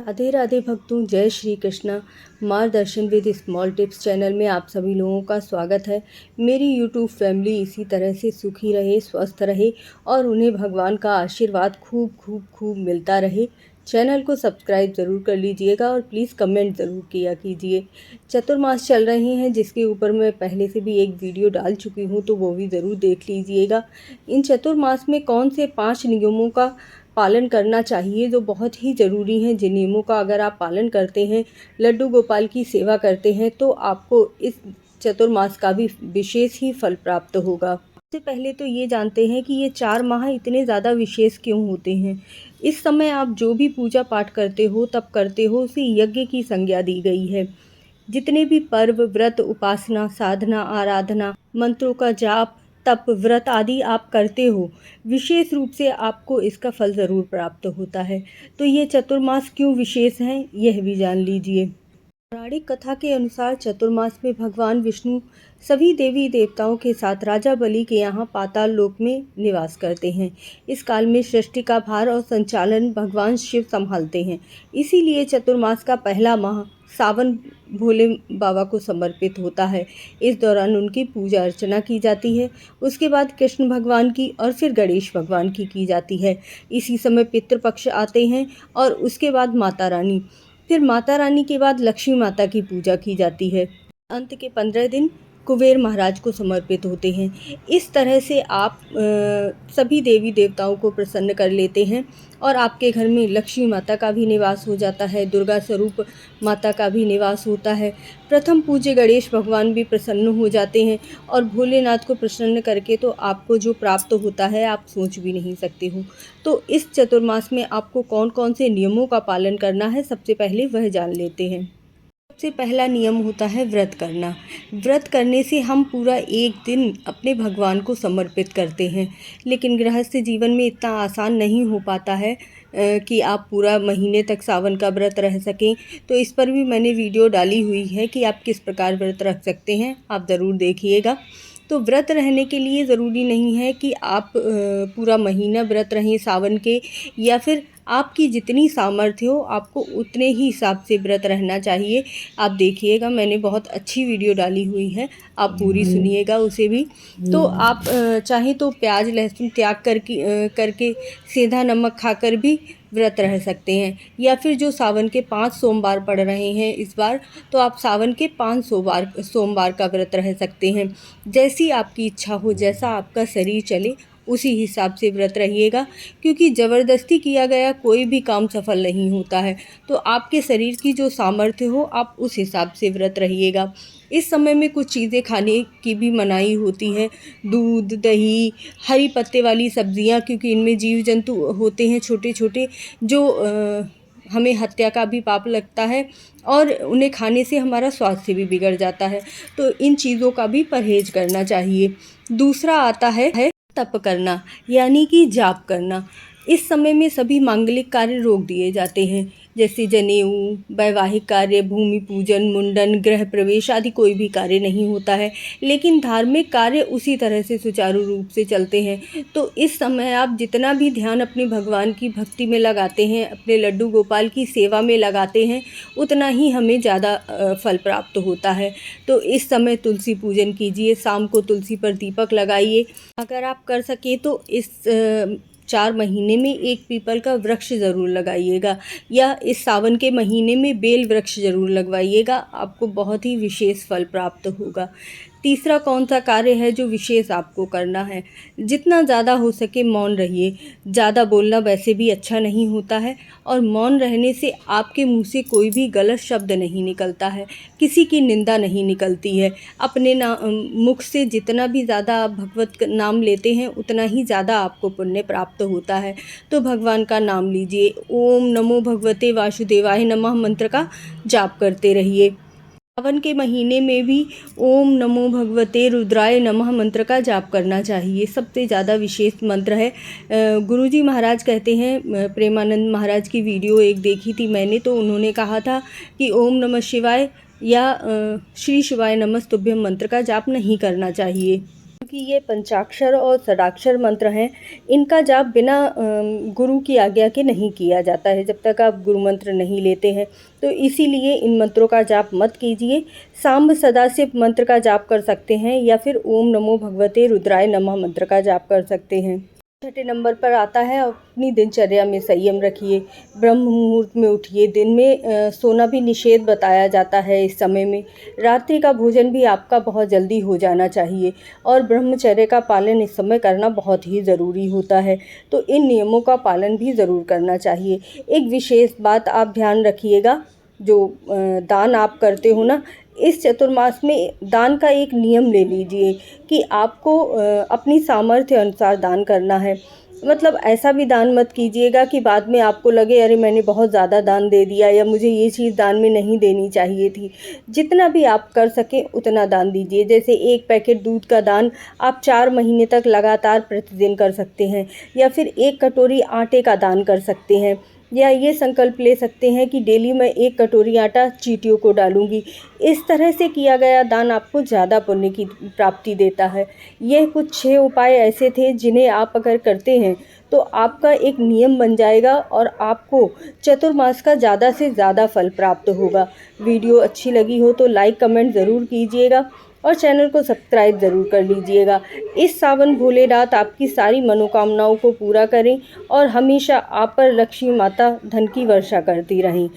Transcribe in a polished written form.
राधे राधे भक्तों, जय श्री कृष्णा। मार्गदर्शन विद स्मॉल टिप्स चैनल में आप सभी लोगों का स्वागत है। मेरी यूट्यूब फैमिली इसी तरह से सुखी रहे, स्वस्थ रहे और उन्हें भगवान का आशीर्वाद खूब खूब खूब मिलता रहे। चैनल को सब्सक्राइब ज़रूर कर लीजिएगा और प्लीज़ कमेंट ज़रूर किया कीजिए। चतुर्मास चल रहे हैं जिसके ऊपर मैं पहले से भी एक वीडियो डाल चुकी हूँ, तो वो भी ज़रूर देख लीजिएगा। इन चतुर्मास में कौन से 5 नियमों का पालन करना चाहिए जो बहुत ही ज़रूरी हैं, जिन नियमों का अगर आप पालन करते हैं, लड्डू गोपाल की सेवा करते हैं, तो आपको इस चतुर्मास का भी विशेष ही फल प्राप्त होगा। सबसे पहले तो ये जानते हैं कि ये 4 माह इतने ज़्यादा विशेष क्यों होते हैं। इस समय आप जो भी पूजा पाठ करते हो, तप करते हो, उसे यज्ञ की संज्ञा दी गई है। जितने भी पर्व, व्रत, उपासना, साधना, आराधना, मंत्रों का जाप, तप, व्रत आदि आप करते हो, विशेष रूप से आपको इसका फल ज़रूर प्राप्त होता है। तो ये चतुर्मास क्यों विशेष हैं, यह भी जान लीजिए। पौराणिक कथा के अनुसार चतुर्मास में भगवान विष्णु सभी देवी देवताओं के साथ राजा बलि के यहाँ पाताल लोक में निवास करते हैं। इस काल में सृष्टि का भार और संचालन भगवान शिव संभालते हैं। इसीलिए चतुर्मास का पहला माह सावन भोले बाबा को समर्पित होता है। इस दौरान उनकी पूजा अर्चना की जाती है। उसके बाद कृष्ण भगवान की और फिर गणेश भगवान की जाती है। इसी समय पितृपक्ष आते हैं और उसके बाद माता रानी, फिर माता रानी के बाद लक्ष्मी माता की पूजा की जाती है। अंत के 15 दिन कुबेर महाराज को समर्पित होते हैं। इस तरह से आप सभी देवी देवताओं को प्रसन्न कर लेते हैं और आपके घर में लक्ष्मी माता का भी निवास हो जाता है, दुर्गा स्वरूप माता का भी निवास होता है। प्रथम पूज्य गणेश भगवान भी प्रसन्न हो जाते हैं और भोलेनाथ को प्रसन्न करके तो आपको जो प्राप्त होता है आप सोच भी नहीं सकते हो। तो इस चतुर्मास में आपको कौन कौन से नियमों का पालन करना है, सबसे पहले वह जान लेते हैं। सबसे पहला नियम होता है व्रत करना। व्रत करने से हम पूरा एक दिन अपने भगवान को समर्पित करते हैं, लेकिन गृहस्थ जीवन में इतना आसान नहीं हो पाता है कि आप पूरा महीने तक सावन का व्रत रह सकें। तो इस पर भी मैंने वीडियो डाली हुई है कि आप किस प्रकार व्रत रख सकते हैं, आप ज़रूर देखिएगा। तो व्रत रहने के लिए ज़रूरी नहीं है कि आप पूरा महीना व्रत रहें सावन के, या फिर आपकी जितनी सामर्थ्य हो आपको उतने ही हिसाब से व्रत रहना चाहिए। आप देखिएगा, मैंने बहुत अच्छी वीडियो डाली हुई है, आप पूरी सुनिएगा उसे भी। तो आप चाहें तो प्याज लहसुन त्याग करके सीधा नमक खाकर भी व्रत रह सकते हैं, या फिर जो सावन के 5 सोमवार पड़ रहे हैं इस बार, तो आप सावन के 5 सोमवार का व्रत रह सकते हैं। जैसी आपकी इच्छा हो, जैसा आपका शरीर चले उसी हिसाब से व्रत रहिएगा, क्योंकि ज़बरदस्ती किया गया कोई भी काम सफल नहीं होता है। तो आपके शरीर की जो सामर्थ्य हो आप उस हिसाब से व्रत रहिएगा। इस समय में कुछ चीज़ें खाने की भी मनाही होती है, दूध, दही, हरी पत्ते वाली सब्जियां, क्योंकि इनमें जीव जंतु होते हैं छोटे छोटे, जो हमें हत्या का भी पाप लगता है और उन्हें खाने से हमारा स्वास्थ्य भी बिगड़ जाता है। तो इन चीज़ों का भी परहेज करना चाहिए। दूसरा आता है तप करना, यानी कि जाप करना। इस समय में सभी मांगलिक कार्य रोक दिए जाते हैं, जैसे जनेऊ, वैवाहिक कार्य, भूमि पूजन, मुंडन, गृह प्रवेश आदि कोई भी कार्य नहीं होता है, लेकिन धार्मिक कार्य उसी तरह से सुचारू रूप से चलते हैं। तो इस समय आप जितना भी ध्यान अपने भगवान की भक्ति में लगाते हैं, अपने लड्डू गोपाल की सेवा में लगाते हैं, उतना ही हमें ज़्यादा फल प्राप्त होता है। तो इस समय तुलसी पूजन कीजिए, शाम को तुलसी पर दीपक लगाइए। अगर आप कर सके तो इस 4 महीने में एक पीपल का वृक्ष ज़रूर लगाइएगा, या इस सावन के महीने में बेल वृक्ष ज़रूर लगवाइएगा, आपको बहुत ही विशेष फल प्राप्त होगा। तीसरा कौन सा कार्य है जो विशेष आपको करना है? जितना ज़्यादा हो सके मौन रहिए। ज़्यादा बोलना वैसे भी अच्छा नहीं होता है, और मौन रहने से आपके मुंह से कोई भी गलत शब्द नहीं निकलता है, किसी की निंदा नहीं निकलती है। अपने मुख से जितना भी ज़्यादा आप भगवत नाम लेते हैं उतना ही ज़्यादा आपको पुण्य प्राप्त होता है। तो भगवान का नाम लीजिए, ओम नमो भगवते वासुदेवाय नमः मंत्र का जाप करते रहिए। सावन के महीने में भी ओम नमो भगवते रुद्राय नमः मंत्र का जाप करना चाहिए, सबसे ज़्यादा विशेष मंत्र है। गुरुजी महाराज कहते हैं, प्रेमानंद महाराज की वीडियो एक देखी थी मैंने, तो उन्होंने कहा था कि ओम नमः शिवाय या श्री शिवाय नमस्तुभ्यम मंत्र का जाप नहीं करना चाहिए। क्योंकि ये पंचाक्षर और षडाक्षर मंत्र हैं, इनका जाप बिना गुरु की आज्ञा के नहीं किया जाता है जब तक आप गुरु मंत्र नहीं लेते हैं। तो इसीलिए इन मंत्रों का जाप मत कीजिए। सांब सदाशिव मंत्र का जाप कर सकते हैं या फिर ओम नमो भगवते रुद्राय नमः मंत्र का जाप कर सकते हैं। छठे नंबर पर आता है अपनी दिनचर्या में संयम रखिए। ब्रह्म मुहूर्त में उठिए। दिन में सोना भी निषेध बताया जाता है इस समय में। रात्रि का भोजन भी आपका बहुत जल्दी हो जाना चाहिए और ब्रह्मचर्य का पालन इस समय करना बहुत ही ज़रूरी होता है। तो इन नियमों का पालन भी ज़रूर करना चाहिए। एक विशेष बात आप ध्यान रखिएगा, जो दान आप करते हो ना, इस चतुर्मास में दान का एक नियम ले लीजिए कि आपको अपनी सामर्थ्य अनुसार दान करना है। मतलब ऐसा भी दान मत कीजिएगा कि बाद में आपको लगे अरे मैंने बहुत ज़्यादा दान दे दिया या मुझे ये चीज़ दान में नहीं देनी चाहिए थी। जितना भी आप कर सकें उतना दान दीजिए। जैसे 1 पैकेट दूध का दान आप 4 महीने तक लगातार प्रतिदिन कर सकते हैं, या फिर 1 कटोरी आटे का दान कर सकते हैं, या ये संकल्प ले सकते हैं कि डेली मैं 1 कटोरी आटा चींटियों को डालूंगी। इस तरह से किया गया दान आपको ज़्यादा पुण्य की प्राप्ति देता है। यह कुछ 6 उपाय ऐसे थे जिन्हें आप अगर करते हैं तो आपका एक नियम बन जाएगा और आपको चतुर्मास का ज़्यादा से ज़्यादा फल प्राप्त होगा। वीडियो अच्छी लगी हो तो लाइक कमेंट ज़रूर कीजिएगा और चैनल को सब्सक्राइब ज़रूर कर लीजिएगा। इस सावन भोलेनाथ आपकी सारी मनोकामनाओं को पूरा करें और हमेशा आप पर लक्ष्मी माता धन की वर्षा करती रहें।